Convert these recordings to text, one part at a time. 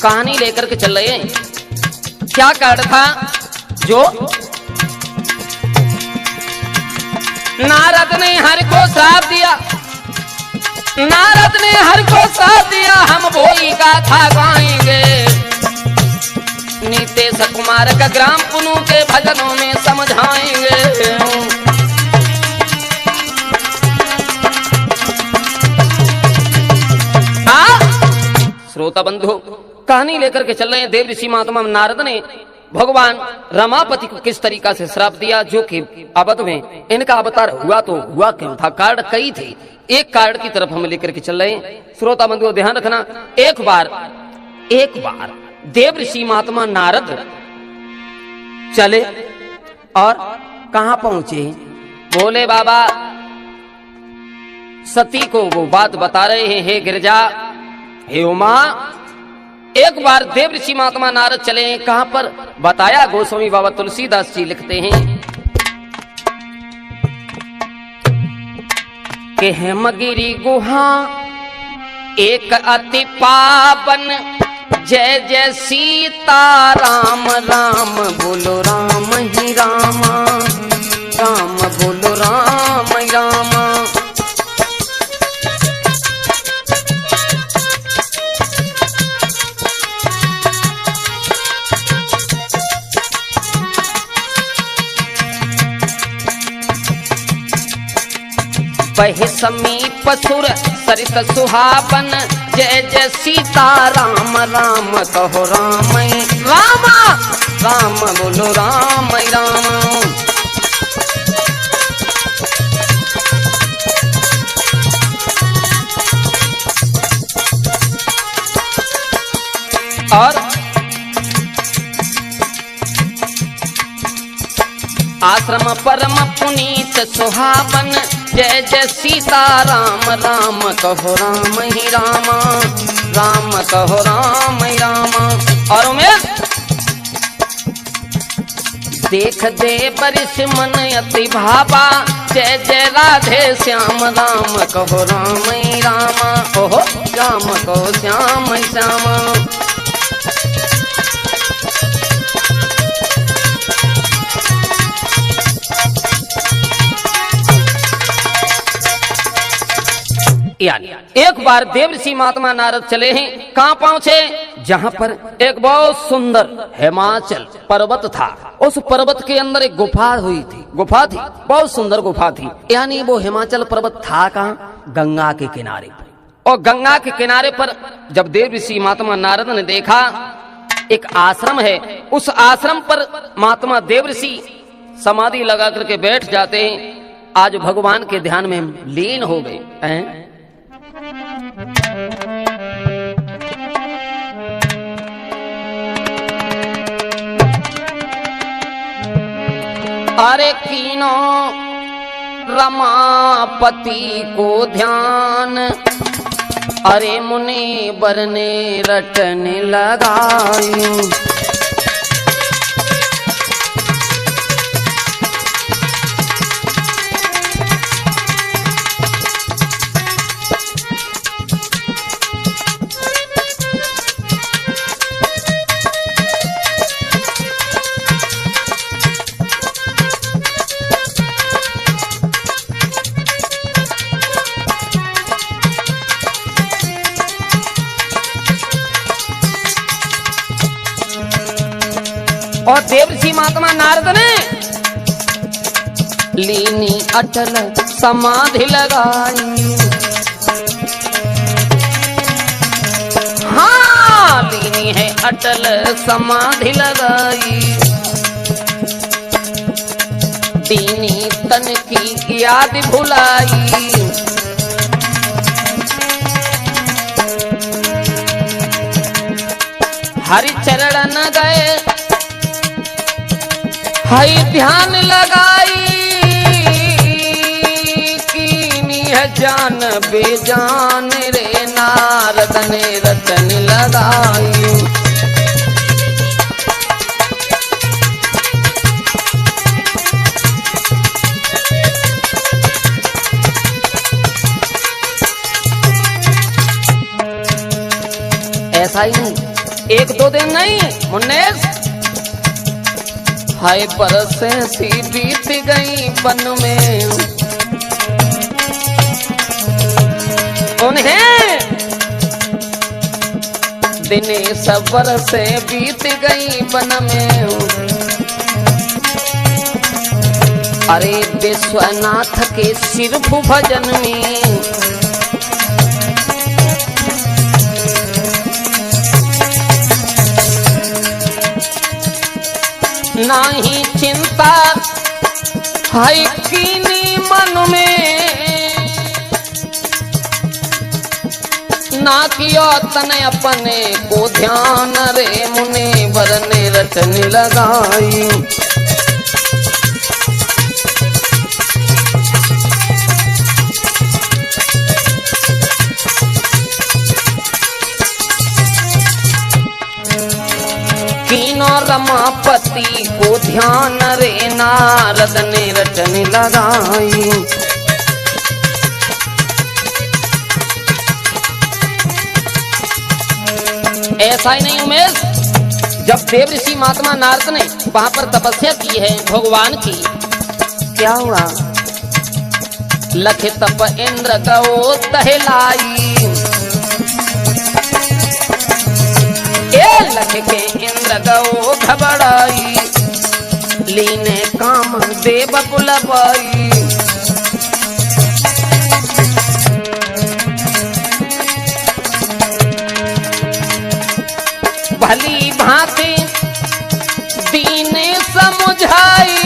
कहानी लेकर के चल रहे हैं। क्या कारण था? जो नारद ने हर को श्राप दिया, नारद ने हर को श्राप दिया, हम भोई का था गाएंगे। नीतेश कुमार का ग्राम पुनु के भजनों में समझाएंगे। श्रोता बंधु, कहानी लेकर के चल रहे हैं। देव ऋषि महात्मा नारद ने भगवान रमापति को किस तरीका से श्राप दिया, जो कि अवध में इनका अवतार हुआ तो हुआ क्यों था, कारण कई थे। एक कारण की तरफ हम लेकर के चल रहे हैं। श्रोता बंधुओं ध्यान रखना, एक बार देव ऋषि महात्मा नारद चले और कहां पहुंचे? बोले बाबा सती को वो बात बता रहे हैं, हे गिरजा, हे उमा। एक बार देव ऋषि महात्मा नारद चले हैं, कहां पर? बताया गोस्वामी बाबा तुलसीदास जी लिखते हैं कि हेमगिरी गुहा एक अति पावन, जय जय सीता राम, राम बोलो राम ही रामा, राम बोलो राम ही रामा। वही समीप सुर सरित सुहावन, जय जय सीता राम, राम कहो राम रामा, राम बोलो राम राम। और आश्रम परम पुनीत सुहावन, जय जय सीता राम, राम कहो राम ही रामा, राम कहो राम ही रामा। और उमेश देख दे बरिस मन अति भावा, जय जय राधे श्याम, राम कहो राम ही रामा, ओहो श्याम कहो श्याम ही श्यामा। यानी एक बार देव ऋषि महात्मा नारद चले हैं, कहां पहुंचे? जहां पर एक बहुत सुंदर हिमाचल पर्वत था। उस पर्वत के अंदर एक गुफा थी, बहुत सुंदर गुफा थी। यानी वो हिमाचल पर्वत था कहां? गंगा के किनारे पर। और गंगा के किनारे पर जब देव ऋषि महात्मा नारद ने देखा एक आश्रम है, उस आश्रम पर महात्मा देव ऋषि समाधि लगा करके बैठ जाते हैं। आज भगवान के ध्यान में लीन हो गए हैं। अरे कीनो रमापति को ध्यान, अरे मुनि बरने रटने लगायूं। और देव ऋषि महात्मा नारद ने लीनी अटल समाधि लगाई। हाँ लीनी है अटल समाधि लगाई, दीनी तन की याद भुलाई। हरि चरण गए हई ध्यान लगाई, कीनी है जान बेजान रे, नारद ने रतन लगाई। ऐसा ही नहीं, एक दो दिन नहीं मुन्नेस, हाय बरसें सी बीत गई वन में, उन्हें दिने सब बरसे बीत गई वन में। अरे विश्वनाथ के सिर्फ भजन में नाही चिंता है कीनी मन में, ना किया तने अपने को ध्यान रे मुने वरने रटन लगाई। कीनो रमापति को ध्यान रे नारद ने रटन लगाई। ऐसा ही नहीं उमेश, जब देव ऋषि महात्मा नारद ने वहां पर तपस्या की है भगवान की, क्या हुआ? लख तप इंद्र गो तहलाई, लख के इंद्र गो घबराई, लीने काम देव बुलवाई। भली भांति दीने समझाई,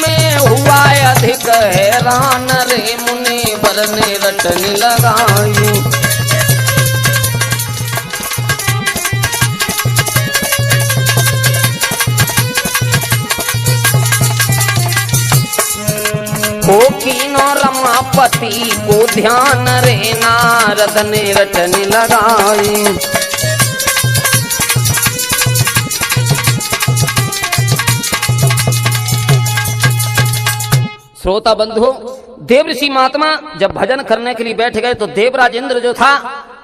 मैं हुआ अधिक हैरान रे मुने वरने रटन लगाई। को कीनो रमापति को ध्यान रे नारद ने रटन लगाई। श्रोता बंधु, देव ऋषि महात्मा जब भजन करने के लिए बैठ गए तो देवराज इंद्र जो था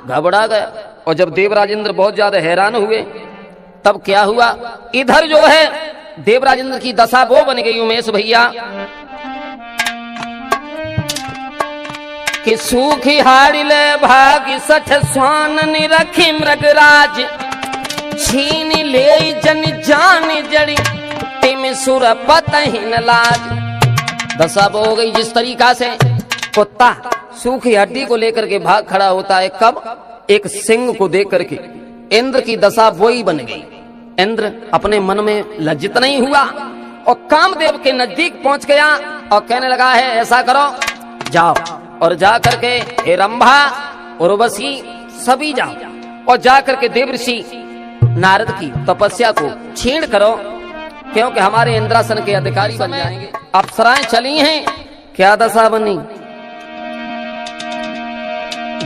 घबरा गया, और जब देवराज इंद्र बहुत ज्यादा हैरान हुए तब क्या हुआ? इधर जो है देवराज इंद्र की दशा वो बन गई उमेश भैया कि सूखी हाड़िले भागी सठ स्वान निरखी मृगराज, छीन ले जन जान जड़ी तिम सुर पतहीन लाज। दशा वो हो गई जिस तरीका से कुत्ता सूखी हड्डी को लेकर के भाग खड़ा होता है, कब? एक सिंह को देख करके। इंद्र की दशा वही बन गई। इंद्र अपने मन में लज्जित नहीं हुआ और कामदेव के नजदीक पहुंच गया और कहने लगा है ऐसा करो, जाओ और जा करके हे रंभा उर्वशी सभी जाओ और जा करके देव ऋषि नारद की तपस्या को छीण करो, क्योंकि हमारे इंद्रासन के अधिकारी बन जाएंगे। अप्सराएं चली हैं, क्या दशा बनी?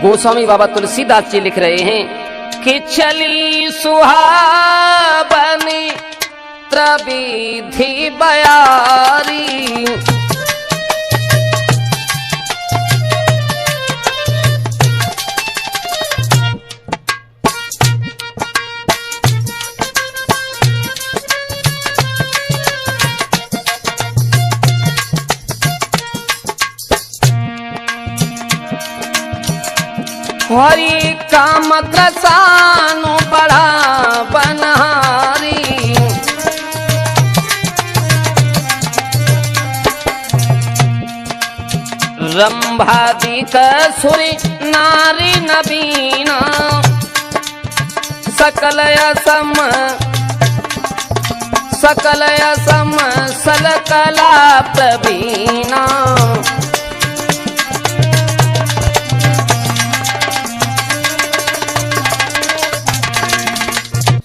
गोस्वामी बाबा तुलसीदास जी लिख रहे हैं कि चली सुहावनी त्रिविधि बयारी, हरि काम क्रसानु बढ़ा बनहारी, रंभादिक सुरी नारी नबीना, सकल असम सलकला प्रवीणा।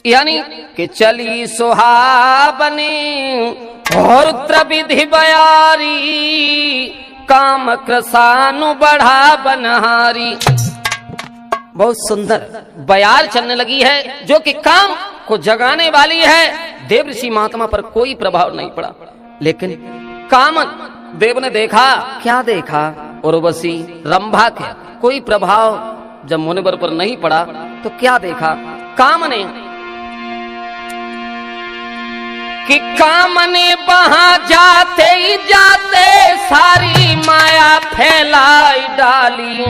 यानी कि चली सुहावनी और त्रिविधि बयारी, काम क्रसानु बढ़ा बनहारी। बहुत सुंदर बयार चलने लगी है जो कि काम को जगाने वाली है। देव ऋषि महात्मा पर कोई प्रभाव नहीं पड़ा, लेकिन कामन देव ने देखा। क्या देखा? उर्वशी रंभा के कोई प्रभाव जब मुनिवर पर नहीं पड़ा तो क्या देखा काम ने कि काम ने वहां जाते ही जाते सारी माया फैलाई डाली,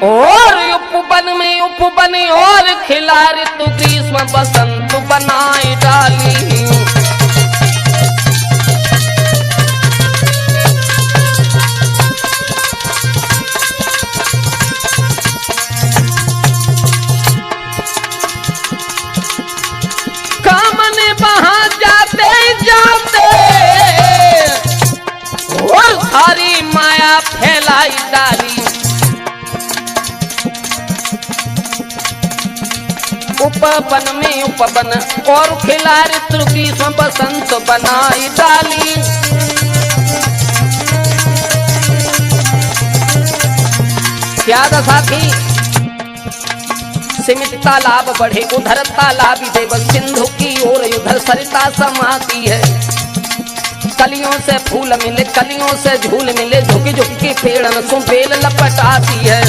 और उपवन में उपवन और खिला ऋतु ग्रीष्म बसंत बनाई डाली। और सारी माया फैलाई डाली, उपवन में उपवन और खिला ऋतु ग्रीष्म बसंत बनाई डाली। क्या दशा थी, सीमित तालाब बढ़े उधर तालाब देव सिंधु की ओर उधर सरिता समाती है। कलियों से फूल मिले कलियों से झूल मिले, झुकी झुकी के पेड़न सो बेल लपटाती है।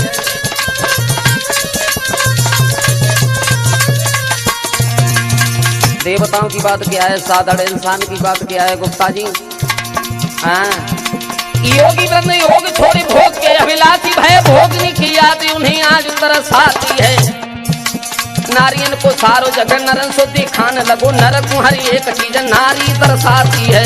देवताओं की बात क्या है, साधारण इंसान की बात क्या है गुप्ता जी। योगी वृंद योग छोड़ी भोग के अभिलाषी भय भोगनी की याद उन्हें आज तरस आती है। नारियन को सारो जगह नरन शुद्धि खान लगो, नर कुहरी एक चीज नारी तरसाती है।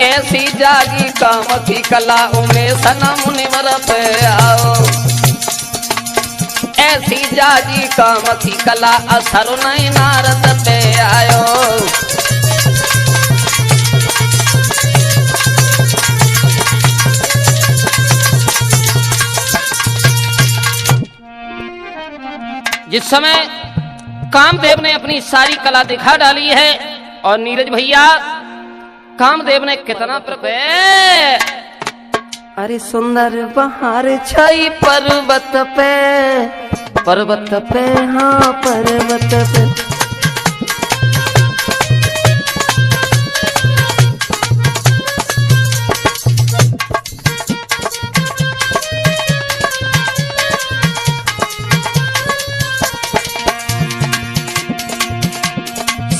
ऐसी जागी काम की कला उमें सना मुनिवर पे आओ, ऐसी जागी काम की कला असर नहीं नारद पे आयो। जिस समय कामदेव ने अपनी सारी कला दिखा डाली है, और नीरज भैया कामदेव ने कितना अरे सुंदर बहार छाई पर्वत पे, पर्वत पे हाँ पर्वत पे।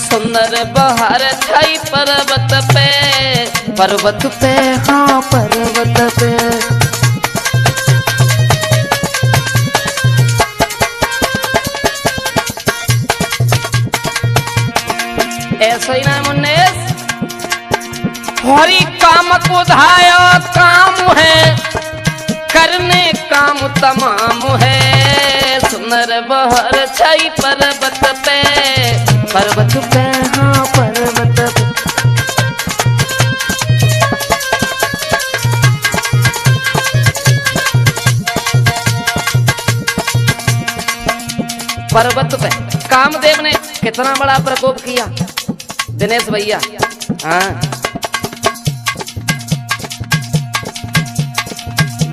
सुंदर बहार छाई पर्वत पे, पर्वत पे हाँ पर्वत पे। ऐसा ही ना मुन्नेस, हरि काम को धाया काम है, करने काम तमाम है। सुंदर बहार छाई पर्वत पे, पर्वत पे हाँ पर्वत पे। पर्वत पे कामदेव ने कितना बड़ा प्रकोप किया दिनेश भैया। हाँ,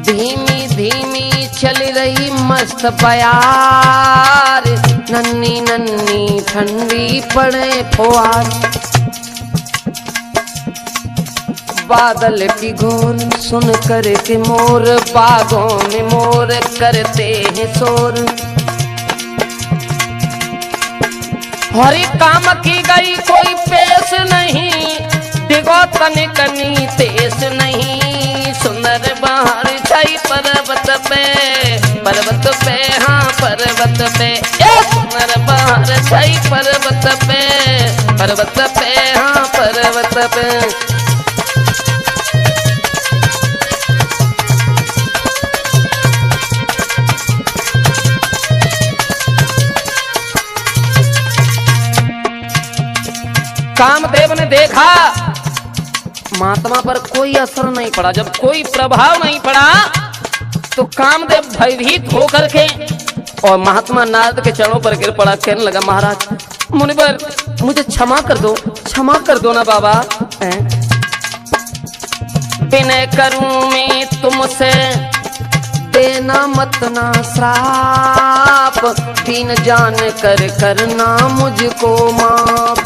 धीमी धीमी चल रही मस्त प्यार, नन्नी नन्नी ठंडी पड़े फुहार। बादल की घोर सुन कर के मोर बागों में मोर करते हैं शोर। हरि काम की गई कोई पेश नहीं, दिगो तनिक तेज नहीं। सुंदर बहार छाई पर्वत पे, पर्वत पे हाँ पर्वत पे। सुंदर बहार छाई पर्वत पे, पर्वत पे हाँ पर्वत पे। कामदेव ने देखा महात्मा पर कोई असर नहीं पड़ा। जब कोई प्रभाव नहीं पड़ा तो कामदेव भयभीत होकर के और महात्मा नारद के चरणों पर गिर पड़ा। कहने लगा, महाराज मुनिवर मुझे क्षमा कर दो ना बाबा। विनय करूं मैं तुमसे, देना मत ना श्राप, दीन जान कर करना मुझको माफ।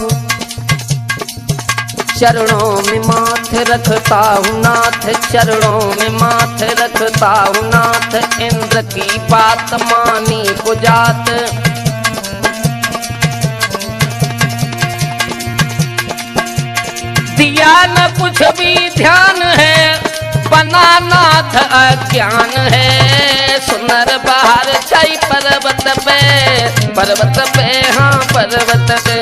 चरणों में माथे रखता हूँ नाथ, चरणों में माथे रखता हूँ नाथ, इंद्र की बात मानी को जात। दिया न कुछ भी ध्यान है, बना नाथ अज्ञान है, सुनर बाहर छई पर्वत पे हाँ पर्वत पे।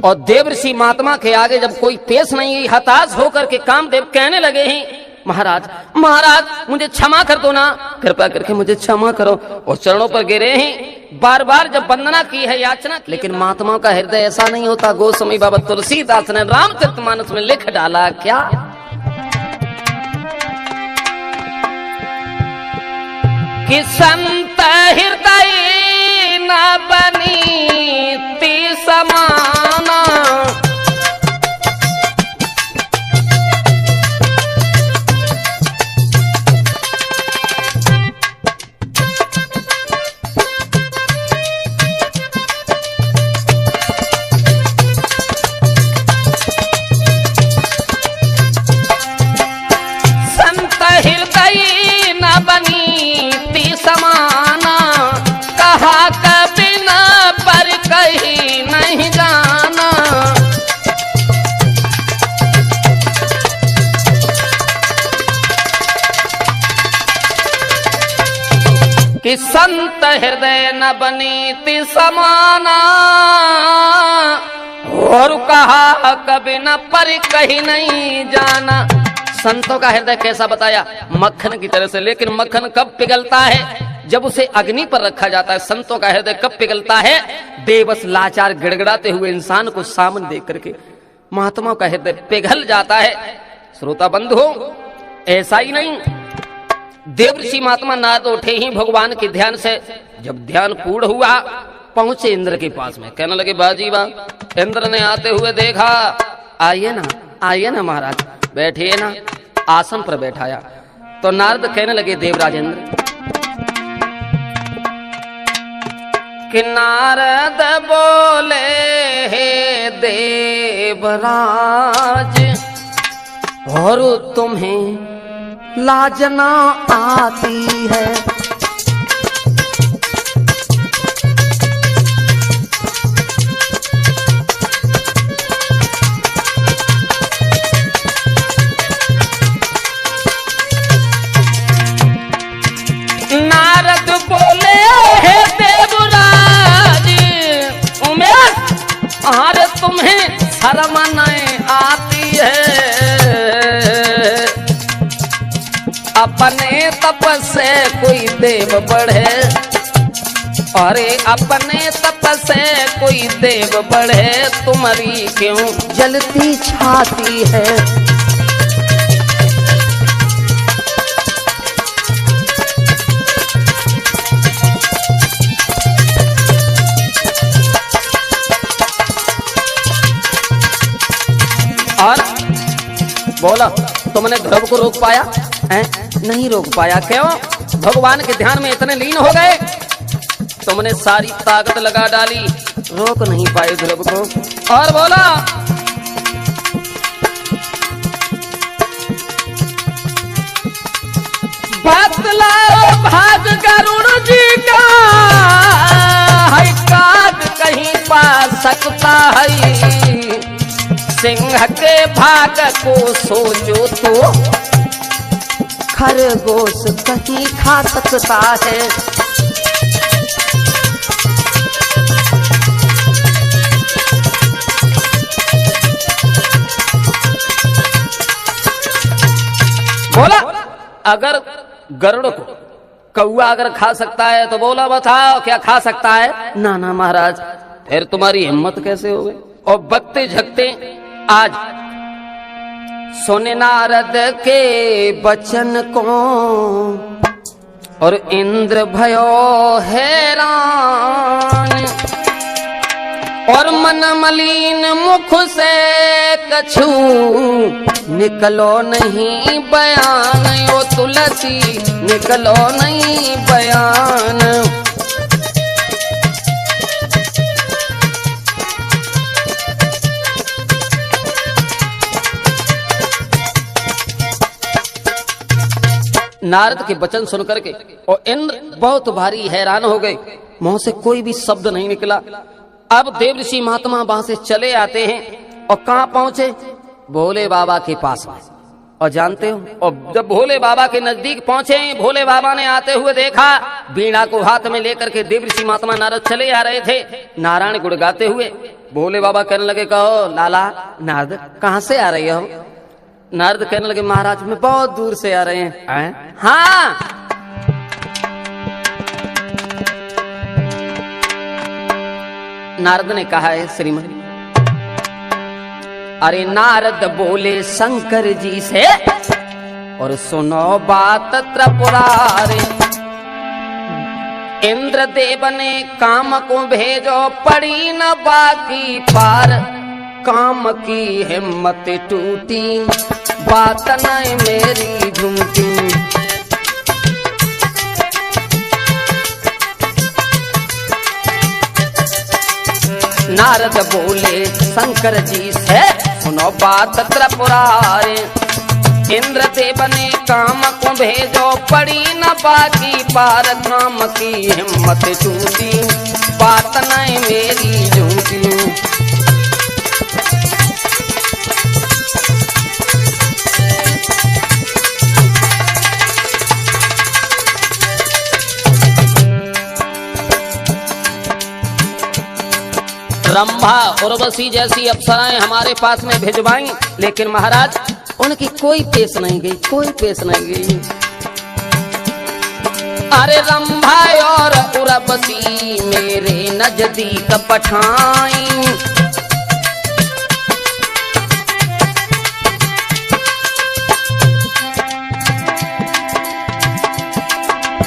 और देव ऋषि महात्मा के आगे जब कोई पेश नहीं हुई, हताश होकर के कामदेव कहने लगे हैं महाराज महाराज मुझे क्षमा कर दो ना, कृपा करके मुझे क्षमा करो। और चरणों पर गिरे हैं, बार बार जब वंदना की है याचना, लेकिन महात्मा का हृदय ऐसा नहीं होता। गोस्वामी बाबा तुलसीदास ने रामचरितमानस में लिख डाला क्या, कि संत हृदय न बनी ती समाना, संत हृदय न बनी ती समाना, कहा कभी न पर कहीं नहीं जाना। कि संत हृदय न बनी ती समाना, और कहा कभी न पर कहीं नहीं जाना। संतों का हृदय कैसा बताया, मक्खन की तरह से, लेकिन मक्खन कब पिघलता है, जब उसे अग्नि पर रखा जाता है। संतों का हृदय कब पिघलता है, बेबस लाचार गिड़गिड़ाते हुए इंसान को सामने देख करके महात्मा का हृदय पिघल जाता है। श्रोता बंधु, ऐसा ही नहीं, देव ऋषि महात्मा नारद उठे ही भगवान के ध्यान से, जब ध्यान पूर्ण हुआ पहुंचे इंद्र के पास में, कहने लगे बाजी वाह। इंद्र ने आते हुए देखा, आइए ना महाराज, बैठिए ना। आसन पर बैठाया तो नारद कहने लगे देवराज इंद्र, कि नारद बोले हे देवराज, और तुम्हें लाज ना आती है, नारद बोले हे देवराज उमेश, अरे तुम्हें शर्म नहीं आती है, अपने तप से कोई देव बढ़े, अरे अपने तप से कोई देव बढ़े, तुम्हारी क्यों जलती छाती है। और बोला तुमने ध्रुव को रोक पाया है? नहीं रोक पाया। क्यों? भगवान के ध्यान में इतने लीन हो गए, तुमने सारी ताकत लगा डाली, रोक नहीं पाए ध्रुव को। और बोला बतलाओ भाग गरुड़ जी का, है काग कहीं पा सकता है, सिंह के भाग को सोचो तो खरगोश कहीं खा सकता है। बोला अगर गरुड़ को कौआ अगर खा सकता है तो बोला बताओ क्या खा सकता है? ना ना महाराज, फिर तुम्हारी हिम्मत कैसे हो गई? और बकते झकते आज सोने नारद के बचन को, और इंद्र भयो हैरान, और मन मलिन मुख से कछु निकलो नहीं बयान, ओ तुलसी निकलो नहीं बयान। नारद के वचन सुनकर के और इंद्र बहुत भारी हैरान हो गए, मुंह से कोई भी शब्द नहीं निकला। अब देवऋषि महात्मा वहां से चले आते हैं और कहां पहुंचे? भोले बाबा के पास में। और जानते हो, और जब भोले बाबा के नजदीक पहुंचे, भोले बाबा ने आते हुए देखा, बीणा को हाथ में लेकर के देवऋषि महात्मा नारद चले आ रहे थे नारायण गुण गाते हुए। भोले बाबा कहने लगे, कहो लाला नारद कहां से आ रही हो? नारद कहने लगे, महाराज मैं बहुत दूर से आ रहे हैं। हाँ, नारद ने कहा है श्रीमन, अरे नारद बोले शंकर जी से, और सुनो बात त्रिपुरारी। इंद्र देव ने काम को भेजो, पड़ी न बाकी पार। काम की हिम्मत टूटी, बात न मेरी झूठी। नारद बोले शंकर जी से, सुनो बात त्रिपुरारी। इंद्र देव ने काम को भेजो, पड़ी न बाकी पार। काम की हिम्मत टूटी, बात न मेरी झूठी। रंभा उर्वशी जैसी अप्सराएं हमारे पास में भिजवाई, लेकिन महाराज उनकी कोई पेश नहीं गई, कोई पेश नहीं गई। अरे रंभा और उर्वशी मेरे नजदीक पठाई।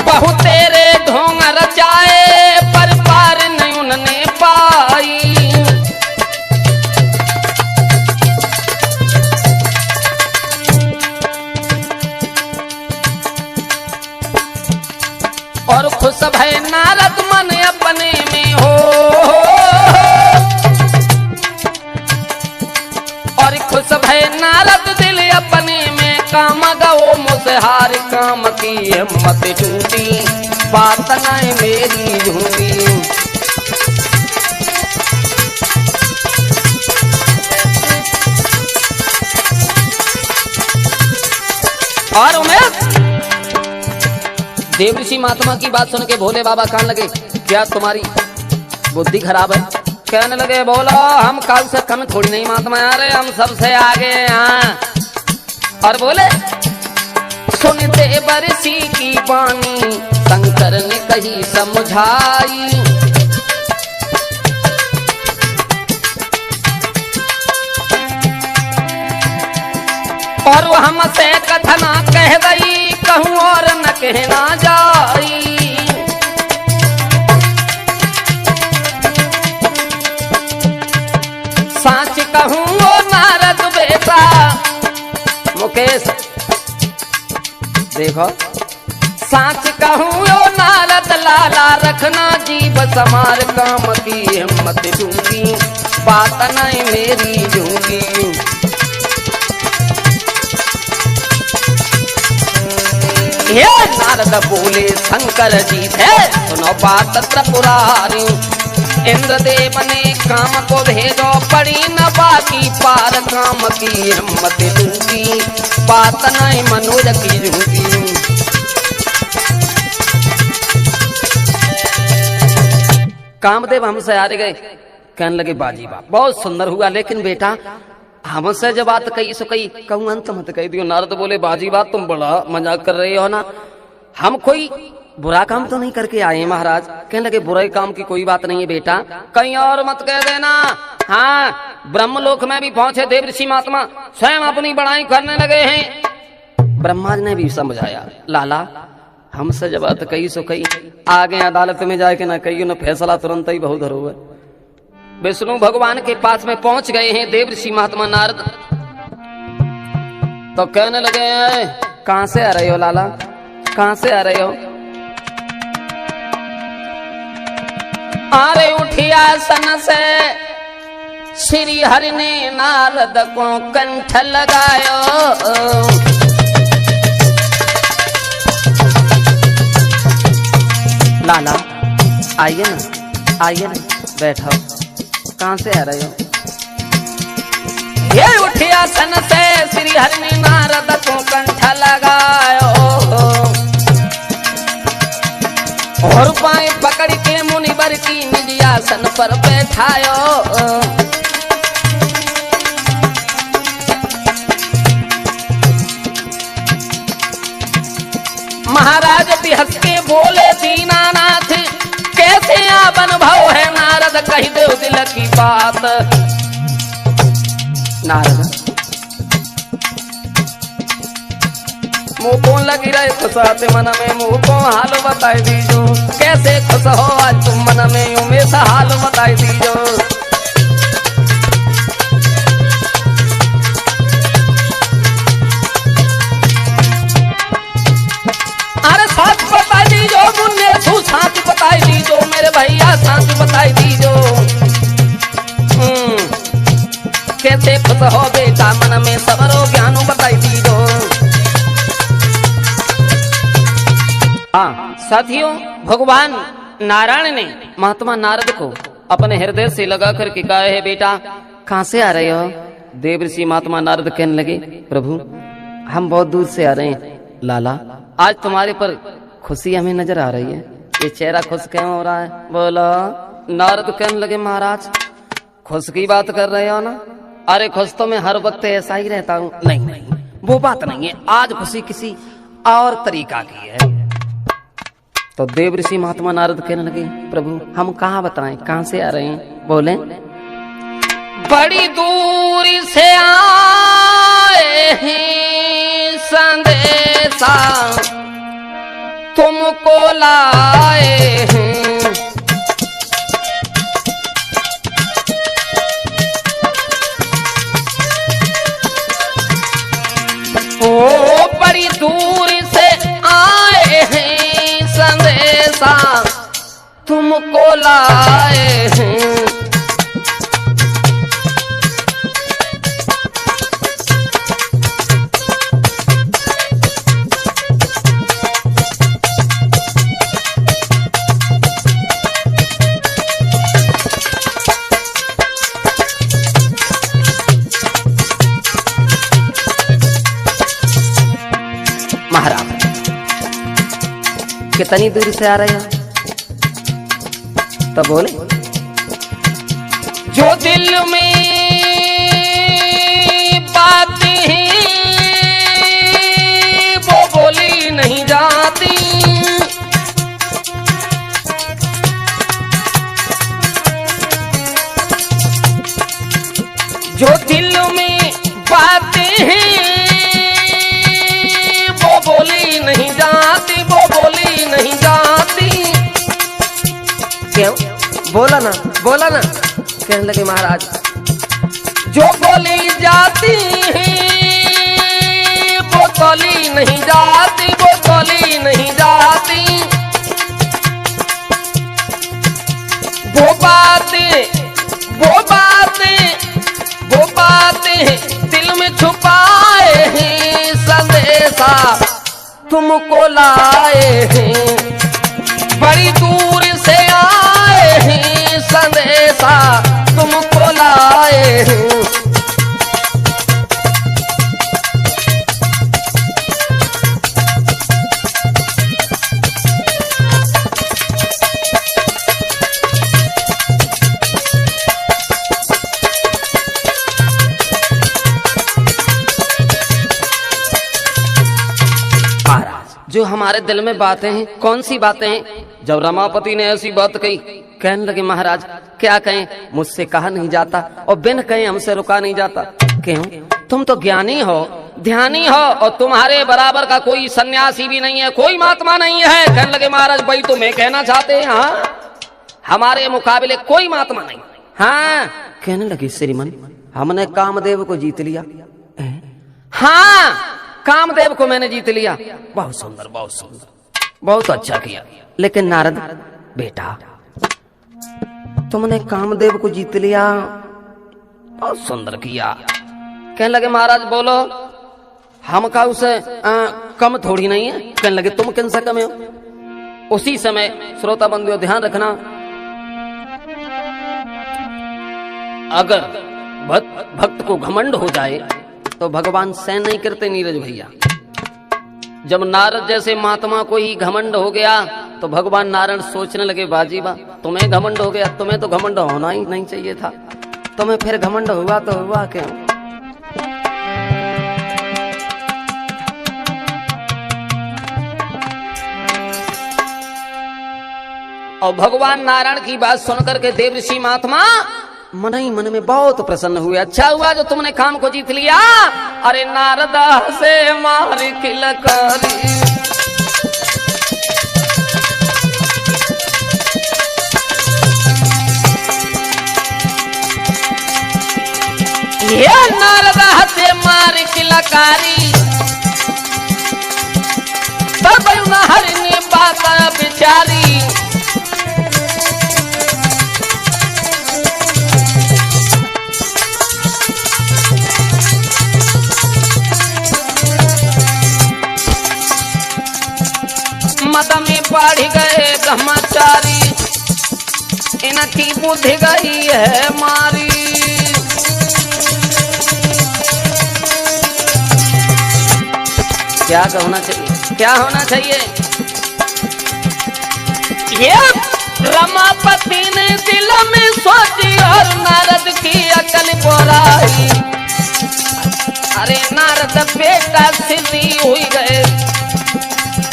बहु तेरे ढोंग रचाए, पर पार नहीं उन्होंने पाई। और खुश भय नारद मन अपने में हो, और खुश भय नारद दिल अपने में। काम गो मुसहार, काम की हिम्मत टूटी, बात न मेरी झूठी। और उमेश देवऋषि महात्मा की बात सुन के भोले बाबा कहने लगे, क्या तुम्हारी बुद्धि खराब है? कहने लगे, बोलो हम कल से कम थोड़ी नहीं महात्मा, आ रहे हम सबसे आगे यहाँ। और बोले, सुन देवऋषि की वाणी, शंकर ने कही समझाई। और वो हमसे कथना कह गई, कहूँ और न कहना जाई। साच कहूँ वो नारद बेटा। मुकेश देखो, साच कहूँ वो नारद लाला, रखना जीव समार। काम की हिम्मत टूटी, बात नहीं मेरी झूठी। ये नारद बोले शंकर जी से, सुनो बात त्रिपुरारी। इंद्र देव ने काम को भेजो, पड़ी न बाकी पार। काम की हिम्मत टूटी, बात नहीं मनोज की झूठी। कामदेव हमसे हार गए, कहने लगे, बाजी बाप बहुत सुंदर हुआ, लेकिन बेटा हमसे जब बात कही सो कही, कहूँ अंत मत कह दियो। नारद बोले, बाजी बात तुम बड़ा मजाक कर रहे हो ना, हम कोई बुरा काम तो नहीं करके आए महाराज। कहने लगे, बुरे काम की कोई बात नहीं है बेटा, कहीं और मत कह देना। हाँ, ब्रह्मलोक में भी पहुंचे देवऋषि महात्मा, स्वयं अपनी बड़ाई करने लगे हैं। ब्रह्मा ने भी समझाया, लाला हमसे जब बात कही सो कही, आगे अदालत में जाके ना कहियो, ना फैसला तुरंत ही बहुत धरो है। विष्णु भगवान के पास में पहुंच गए हैं देव ऋषि महात्मा नारद। तो कहने लगे, कहां से आ रहे हो लाला, कहां से आ रहे हो? अरे उठिया सन से श्री हरि ने नारद को कंठ लगायो। लाला आइए ना, आइए ना, बैठो। कहां से आ रहे हो? ये उठिया सन से श्री हरि ने नारद को कंठ लगायो और पाए पकड़ के मुनिवर की निज आसन पर बैठायो। महाराज भी हंस के बोले, दीनानाथ कैसे आप अनुभव है नारद, कही दो दिल की बात। नारद मुंह को लगी रहे खुशाते मन में, मुंह को हाल बताई दीजो, कैसे खुश हो आज तुम मन में, उमेश हाल बताई दीजो। अरे साथ बताई दीजो मुन्ने, तू साथ बताई दीजो मेरे भैया, साथ बताई दीजो। कैसे खुश हो बेटा मन में, सबरो ज्ञानो बताई दीजो। हाँ साथियों, भगवान नारायण ने महात्मा नारद को अपने हृदय से लगा करके कहा है, बेटा कहां से आ रहे हो? देव ऋषि महात्मा नारद कहने लगे, प्रभु हम बहुत दूर से आ रहे हैं। लाला आज तुम्हारे पर खुशी हमें नजर आ रही है, ये चेहरा खुश क्यों हो रहा है? बोलो। नारद कहने लगे, महाराज खुश की बात कर रहे हो ना? अरे खुश तो मैं हर वक्त ऐसा ही रहता हूँ। नहीं नहीं वो बात नहीं है, आज खुशी किसी और तरीका की है। तो देव ऋषि महात्मा नारद कहने लगे, प्रभु हम कहाँ बताएं, कहाँ से आ रहे हैं? बोले, बड़ी दूरी से आए हैं संदेशा तुमको लाए हैं, ओ बड़ी दूर से आए हैं संदेशा तुमको लाए हैं। महाराज कितनी दूर से आ रहे हो? तो बोले, जो दिल में बातें हैं वो बोली नहीं जाती, जो दिल में बातें हैं वो बोली नहीं जाती, वो बोली नहीं जाती। क्यों? बोला ना, बोला ना। कहने लगे, महाराज जो बोली जाती है वो बोली नहीं जाती, वो बोली नहीं जाती। वो बातें वो बातें वो बातें दिल में छुपाए हैं संदेशा तुमको लाए हैं, बड़ी दूर से आए हैं संदेशा तुमको लाए हैं। जो हमारे दिल में बातें हैं, कौन सी बातें हैं? जब रमापति ने ऐसी बात कही, कहने लगे, महाराज क्या कहें, मुझसे कहा नहीं जाता और बिन कहे हमसे रुका नहीं जाता। क्यों? तुम तो ज्ञानी हो, ध्यानी हो और तुम्हारे बराबर का कोई सन्यासी भी नहीं है, कोई महात्मा नहीं है। कहने लगे, महाराज भाई तो मैं कहना चाहते हैं, हाँ हमारे मुकाबले कोई महात्मा नहीं, हाँ। कहने लगी श्रीमन हमने कामदेव को जीत लिया। हाँ, कामदेव को मैंने जीत लिया। बहुत सुंदर, बहुत सुंदर, बहुत अच्छा किया। लेकिन नारद बेटा, तुमने कामदेव को जीत लिया, बहुत सुंदर किया। कहने लगे महाराज बोलो, हम का उसे कम थोड़ी नहीं है। कहने लगे तुम किन से कम हो। उसी समय श्रोता बंधुओं ध्यान रखना, अगर भक्त को घमंड हो जाए तो भगवान सहन नहीं करते नीरज भैया। जब नारद जैसे महात्मा को ही घमंड हो गया तो भगवान नारायण सोचने लगे बाजी बा, तुम्हें घमंड हो गया, तुम्हें तो घमंड होना ही नहीं चाहिए था, तुम्हें फिर घमंड हुआ तो हुआ क्यों। और भगवान नारायण की बात सुनकर के देवऋषि महात्मा मन ही मन में बहुत प्रसन्न हुए। अच्छा हुआ जो तुमने काम को जीत लिया। अरे नारदा से मार किलकारी, ये नारदा से मार किलकारी, तब हरिणी बात बिचारी। मद में बढ़ गए ब्रह्मचारी, इनकी बुद्धि गई है मारी। क्या होना चाहिए, क्या होना चाहिए। ये रमापति ने दिल में सोची और नारद की अकल बोलाई। अरे नारद बेटा सिद्धि हुई गए,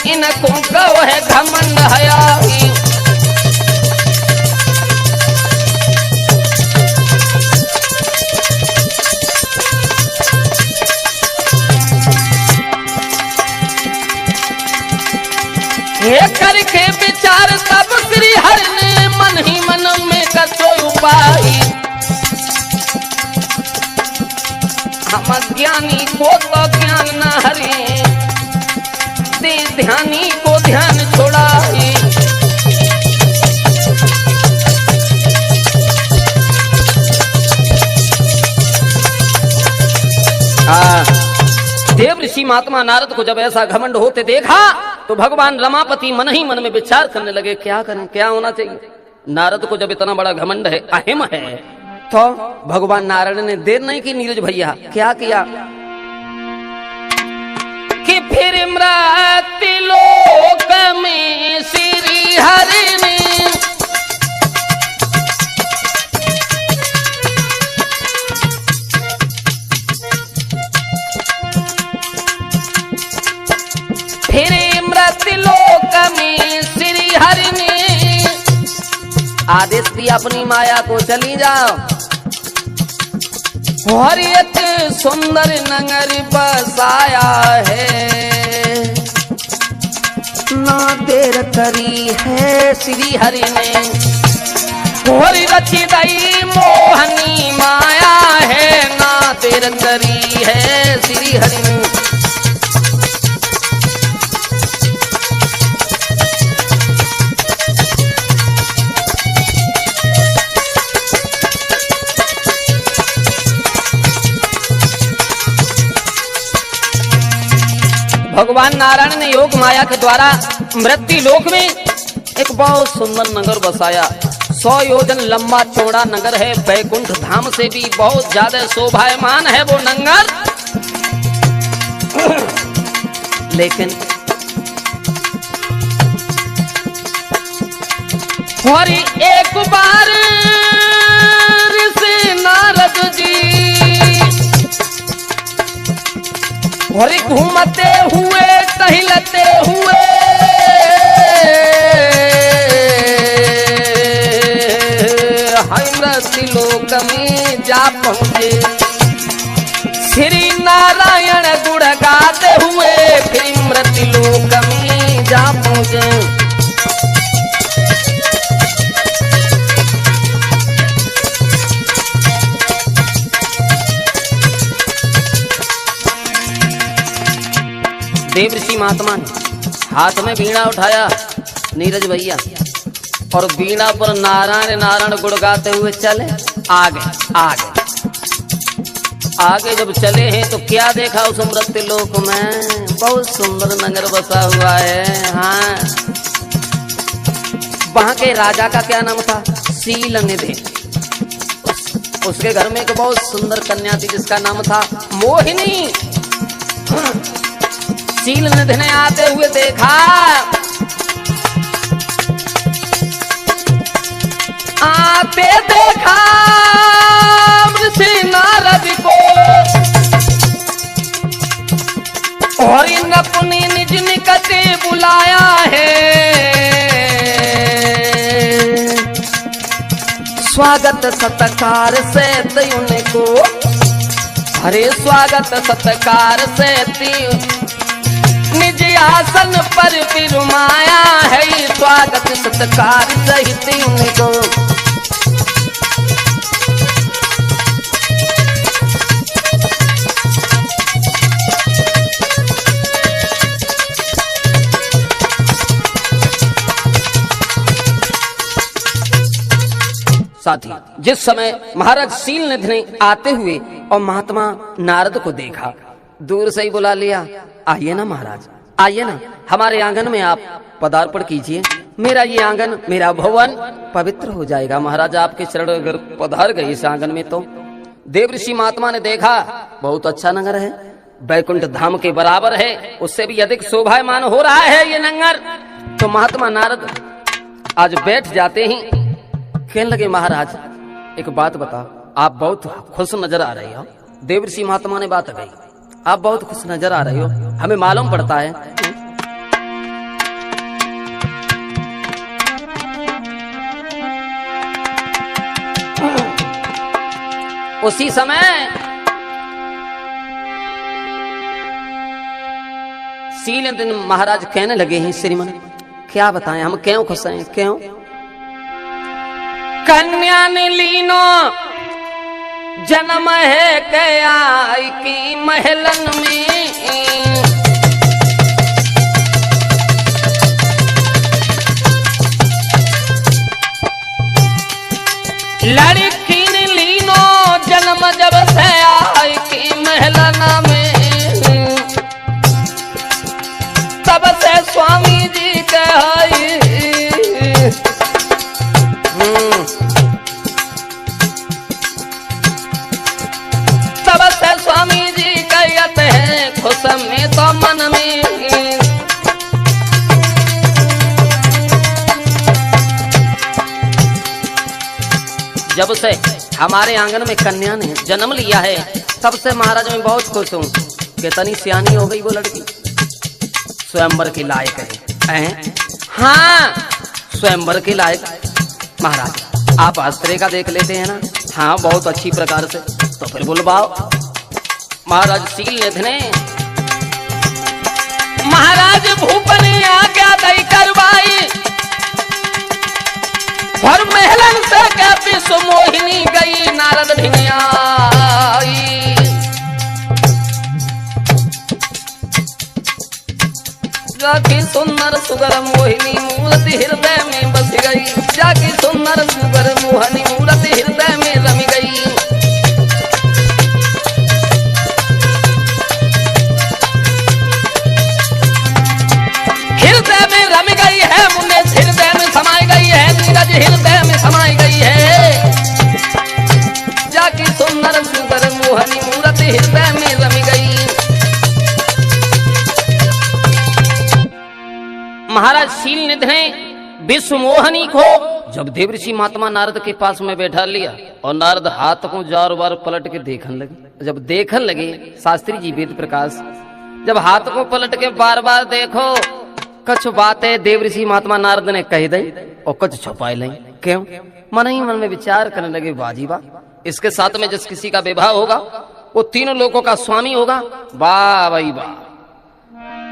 इनको कहो है घमंड हयाई। ये करके विचार तब श्री हरि ने मन ही मन में कसो उपाय। हम ज्ञानी को तो ज्ञान न हरि, ध्यानी को ध्यान छोड़ाई। देव ऋषि महात्मा नारद को जब ऐसा घमंड होते देखा तो भगवान रमापति मन ही मन में विचार करने लगे क्या करें, क्या होना चाहिए। नारद को जब इतना बड़ा घमंड है, अहिम है, तो भगवान नारायण ने देर नहीं की नीरज भैया। क्या किया कि फिर मृत्युलोक में श्री हरि ने आदेश दिया अपनी माया को चली जाओ और एक सुंदर नगर बसाया है। ना देर करी है श्री हरि ने और रची दई मोहनी माया है। ना देर करी है श्री हरि ने। भगवान नारायण ने योग माया के द्वारा मृत्यु लोक में एक बहुत सुंदर नगर बसाया। 100 योजन लंबा चौड़ा नगर है, वैकुंठ धाम से भी बहुत ज्यादा शोभायमान है वो नगर। लेकिन और एक बार ऋषि नारद जी और घूमते हुए टहलते हुए मृत्यु लोक में जा पहुंचे। श्री नारायण गुण गाते हुए फिर मृत्यु लोक में जा पहुंचे। देवर्षि महात्मा ने हाथ में वीणा उठाया नीरज भैया, और वीणा पर नारायण नारायण गुण गाते हुए चले आगे आगे आगे। जब चले हैं तो क्या देखा उस मृत्यु लोक में, बहुत सुंदर नगर बसा हुआ है। हाँ, वहां के राजा का क्या नाम था, शीलनिधि। उसके घर में एक बहुत सुंदर कन्या थी जिसका नाम था मोहिनी। शीलनिधि ने आते हुए देखा, आते देखा ऋषि नारद को, और इन अपनी निज निकटे बुलाया है। स्वागत सत्कार से उनको, हरे स्वागत सत्कार से निज आसन पर फिरमाया है। स्वागत सत्कार सहित उनको, साथी जिस समय महाराज शीलनिधि ने आते हुए और महात्मा नारद को देखा, दूर से ही बुला लिया, आइए ना महाराज, आइए ना हमारे आंगन में आप पदार्पण कीजिए। मेरा ये आंगन, मेरा भवन पवित्र हो जाएगा। महाराज आपके चरण अगर पधार गए इस आंगन में तो। देवर्षि महात्मा ने देखा बहुत अच्छा नगर है, बैकुंठ धाम के बराबर है, उससे भी अधिक शोभायमान हो रहा है ये नगर। तो महात्मा नारद आज बैठ जाते ही कहने लगे, महाराज एक बात बताओ, आप बहुत खुश नजर आ रहे हो। देवर्षि महात्मा ने बात कही, आप बहुत खुश नजर आ रहे हो, हमें मालूम पड़ता है। उसी समय शीलनिधि महाराज कहने लगे हैं, श्रीमन क्या बताएं, हम क्यों खुश हैं, क्यों? कन्या ने लीनो जन्म है कया की महलन में, लड़की ने लीनो जन्म जब से आई की महलन में, तब से स्वामी जी कहे स्वामी जी कहते हैं खुश में तो मन में। जब से हमारे आंगन में कन्या ने जन्म लिया है तब से महाराज मैं बहुत खुश हूँ। कितनी सियानी हो गई वो लड़की, स्वयंवर के लायक है। हाँ स्वयंवर के लायक। महाराज आप आस्त्रे का देख लेते हैं ना, हाँ बहुत अच्छी प्रकार से, तो फिर बुलवाओ। महाराज शीलनिधि ने महाराज भूप ने आज्ञा दई करवाई, और महलन से कहती सुमोहिनी गई नारद भिनियाई। जाकी सुंदर सुगर मोहिनी मूर्ति हृदय में बस गई, जाकी सुंदर सुगर मोहिनी मूर्ति हृदय में रम गई। हृदय में रम गई है मुन्ने, हृदय में समाई गई है नीरज, हृदय में समाई गई है। जाकी सुंदर सुगर मोहिनी मूर्ति हृदय में रम गई। महाराज शीलनिधि ने विश्व मोहनी को जब देवर्षि महात्मा नारद के पास में बैठा लिया, और नारद हाथ को जार बार पलट के देखने लगे। जब देखने लगे शास्त्री जी वेद प्रकाश, जब हाथ को पलट के बार बार देखो, कुछ बातें देवर्षि महात्मा नारद ने कह दी और कुछ छुपाए लें। क्यों? मन ही मन में विचार करने लगे, वाजी वाह, इसके साथ में जिस किसी का विवाह होगा वो तीनों लोगों का स्वामी होगा। वाह भाई वाह,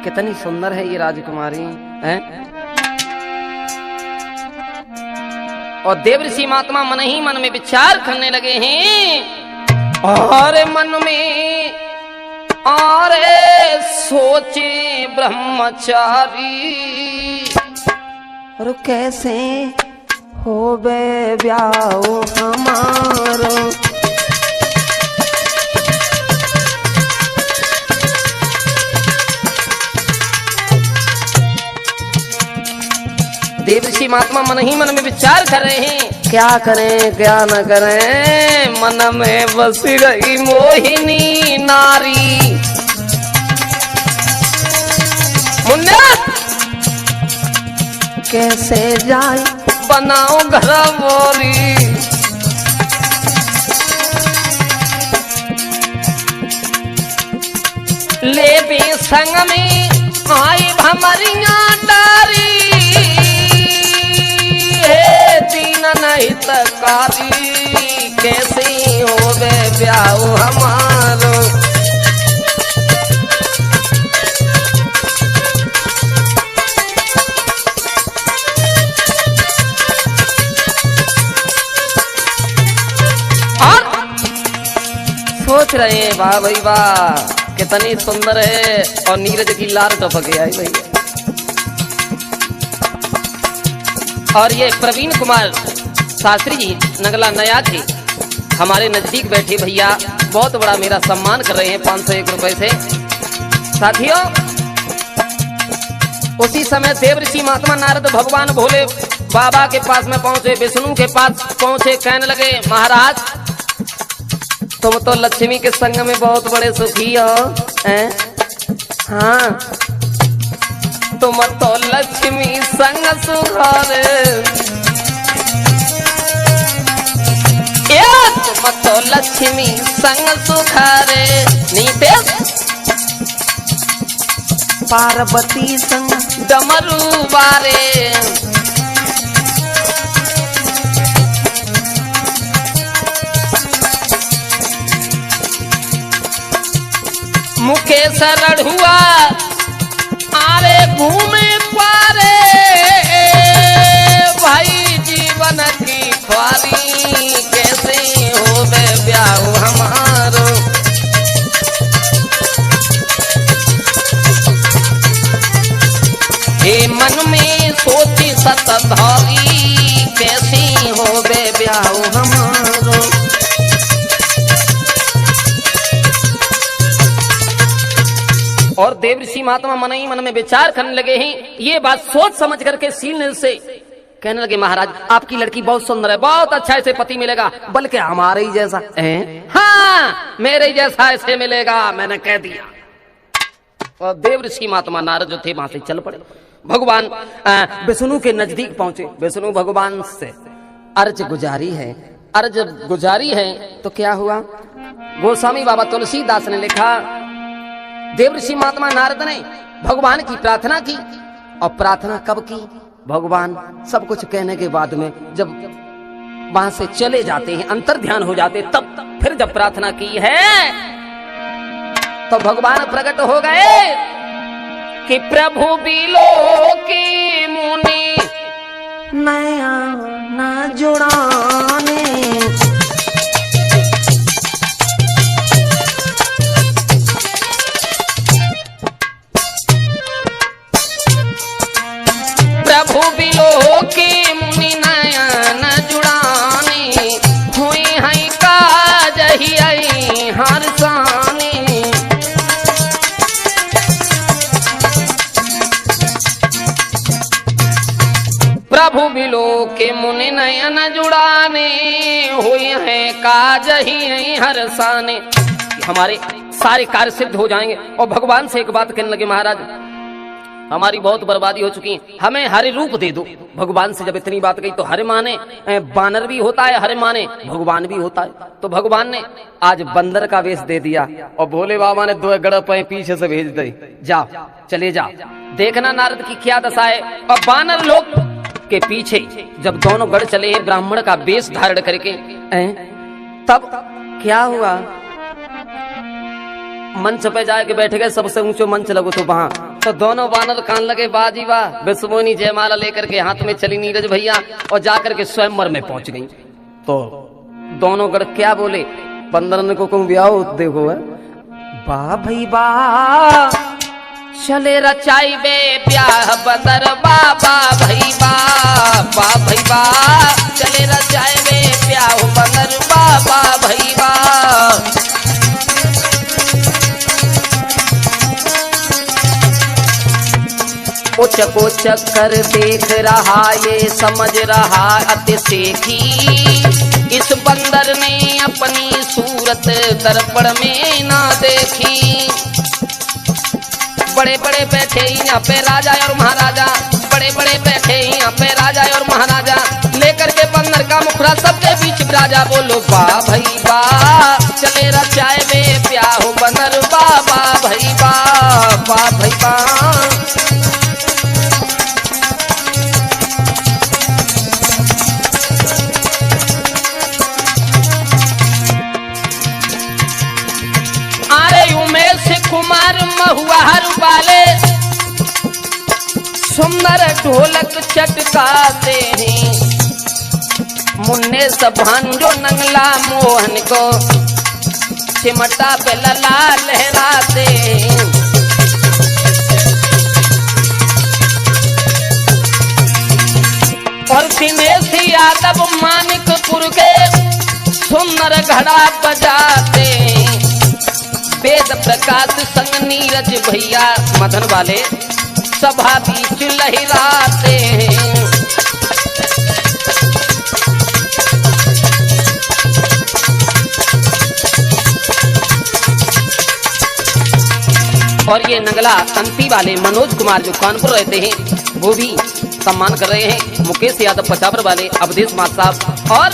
कितनी सुंदर है ये राजकुमारी है। और देवर्षि महात्मा मन ही मन में विचार करने लगे हैं, और मन में और सोचे ब्रह्मचारी। और कैसे होबे ब्याह हमारो, देवर्षि महात्मा मन ही मन में विचार कर रहे हैं, क्या करें क्या न करें। मन में बस गई मोहिनी नारी। मुन्ना कैसे जाए बनाओ घर मोरी। ले भी संग में आई भमरिया डारी। दीन नहीं तकारी कैसी होवे ब्याह हमारो। और सोच रहे हैं वाह भाई वाह कितनी सुंदर है। और नीरज की लार टपक आई भैया। और ये प्रवीण कुमार शास्त्री जी नगला नया जी हमारे नजदीक बैठे भैया बहुत बड़ा मेरा सम्मान कर रहे हैं 501 रुपए से। साथियों उसी समय देवर्षि महात्मा नारद भगवान भोले बाबा के पास में पहुंचे, विष्णु के पास पहुंचे, कहने लगे महाराज तुम तो लक्ष्मी के संग में बहुत बड़े सुखी हो हैं? हाँ तुम तो लक्ष्मी संग सुखारे। तुम तो लक्ष्मी संग सुखारे। नीते पार्वती संग डमरू बारे। मुखे सरड़ हुआ आरे घूमे पारे। भाई जीवन की ख्वारी कैसे होवे ब्याह हमारो। हे मन में सोची सतधारी कैसी होवे ब्याह हमारो। और देवर्षि महात्मा मन ही मन में विचार करने लगे हैं। ये बात सोच समझ करके सील से कहने लगे महाराज आपकी लड़की बहुत सुंदर है, बहुत अच्छा इसे पति मिलेगा, बल्कि हमारे ही जैसा है। हाँ मेरे ही जैसा इसे मिलेगा, मैंने कह दिया। और देवर्षि महात्मा नारद जो थे वहां से चल पड़े। भगवान विष्णु के नजदीक पहुंचे। विष्णु भगवान से अर्ज गुजारी है, अर्ज गुजारी है। तो क्या हुआ, गोस्वामी बाबा तुलसीदास ने लिखा देवर्षि महात्मा नारद ने भगवान की प्रार्थना की। और प्रार्थना कब की, भगवान सब कुछ कहने के बाद में जब वहां से चले जाते हैं, अंतर ध्यान हो जाते, तब फिर जब प्रार्थना की है तो भगवान प्रकट हो गए कि प्रभु बिलो की मुनि नया न जुड़ाने। प्रभु बिलो के मुनि नयन जुड़ाने। हुई है काज ही आई हर साने। प्रभु बिलो के मुनि नयन जुड़ाने। हुई है काज ही आई हर साने। हमारे सारे कार्य सिद्ध हो जाएंगे। और भगवान से एक बात कहने लगे महाराज हमारी बहुत बर्बादी हो चुकी है, हमें हरे रूप दे दो। भगवान से जब इतनी बात कही तो हरे माने बानर भी होता है, हरे माने भगवान भी होता है। तो भगवान ने आज बंदर का वेश दे दिया और भोले बाबा ने 2 गड़ पे पीछे से भेज दे, जाओ चले जाओ, देखना नारद की क्या दशा है। और बानर लोग के पीछे जब दोनों गढ़ चले हैं ब्राह्मण का वेश धारण करके, तब क्या हुआ, मंच पे जाके बैठ गए, सबसे ऊंचो मंच लगो तो वहां तो दोनों बानर कान लगे बाजी वाह, विश्वमोहिनी जयमाला लेकर के हाथ में चली नीरज भैया और जाकर के स्वयंवर में पहुंच गई। तो दोनों गढ़ क्या बोले, बंदर को कहूं ब्याह देखो है, वाह भाई वाह चले रचाई बे ब्याह बदर बाबा भैबा भैबा चले रचाई बे ब्याह बदर बाबा भैबा। उचक उचक कर देख रहा ये समझ रहा अति सेठी, इस बंदर ने अपनी सूरत दर्पण में ना देखी। बड़े बड़े बैठे यहाँ पे राजा और महाराजा, बड़े बड़े बैठे यहाँ पे राजा और महाराजा, लेकर के बंदर का मुखड़ा सबके बीच राजा बोलो बा भई बा चले रचाए बे ब्याह बंदर बाबा भई बा भई बा। कुमार महुआर वाले सुंदर ढोलक चटकाते हैं, मुन्ने सभांजो नंगला मोहन को चिमटा पे लला लहराते हैं। और दिनेश यादव मानिकपुर के सुंदर घड़ा बजाते हैं, वेद प्रकाश संग नीरज भैया मदन वाले सभा बीच लहराते हैं। और ये नंगला तंती वाले मनोज कुमार जो कानपुर रहते हैं वो भी सम्मान कर रहे हैं। मुकेश यादव पचावर वाले अवधेश मात साहब और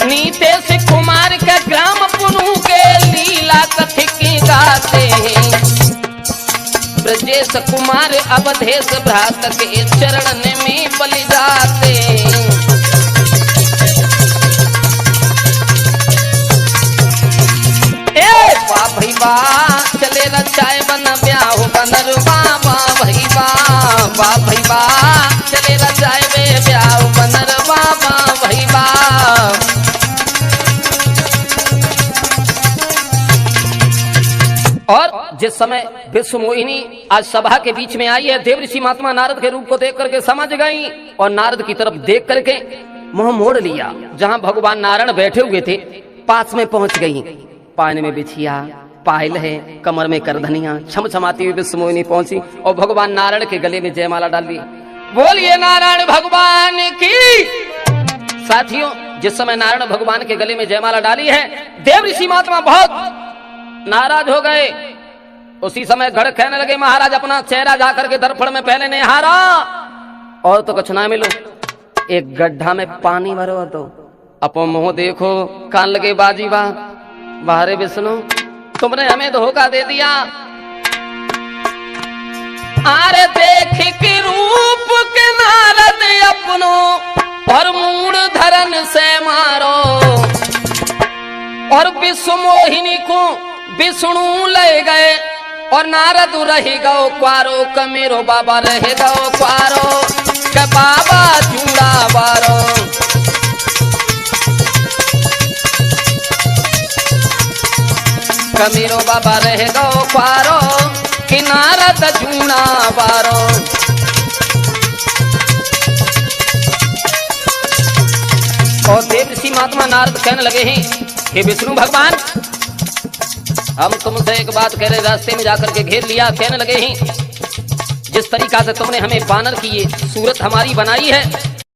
नीतेश कुमार के ग्राम पुनू के लीला कथिक गाते हैं। ब्रजेश कुमार अवधेश भ्रात के चरण में बलि जाते हैं। ए वाह भई वाह चले रचाए बन ब्याह बनर बाबा भई वाह भई वाह चले रचाए बे ब्याह बनर बाबा भई वाह। और जिस समय विश्व मोहिनी आज सभा के बीच में आई है, देवऋषि महात्मा नारद के रूप को देख करके समझ गई और नारद की तरफ देख करके मुंह मोड़ लिया। जहां भगवान नारायण बैठे हुए थे पास में पहुंच गई। पानी में बिछिया पायल है, कमर में करधनिया, छम छमाती हुई विश्व मोहिनी पहुंची और भगवान नारायण के गले में जयमाला डाल दी। बोलिए नारायण भगवान की। साथियों जिस समय नारायण भगवान के गले में जयमाला डाली है देवऋषि महात्मा बहुत नाराज हो गए। उसी समय गढ़ कहने लगे महाराज अपना चेहरा जाकर के दर्पण में पहले निहारा और तो कुछ ना मिलो, एक गड्ढा में पानी भरो तो अपो मुंह देखो, कान लगे बाजी वाह बाहरे विष्णु तुमने हमें धोखा दे दिया। आरे देख के रूप के नारद अपनो और मूड धरन से मारो और विश्व मोहिनी को विष्णु ले गए और नारद रह गो क्वारो कमेरो बाबा रह गो क्वारो के बाबा चूड़ा बारो। कमेरो बाबा रह गो क्वारो कि नारद चूड़ा बारो। और देवऋषि महात्मा नारद कहने लगे हैं कि विष्णु भगवान हम तुमसे एक बात कह रहे, रास्ते में जाकर के घेर लिया। कहने लगे हैं जिस तरीका से तुमने हमें बानर की ये सूरत हमारी बनाई है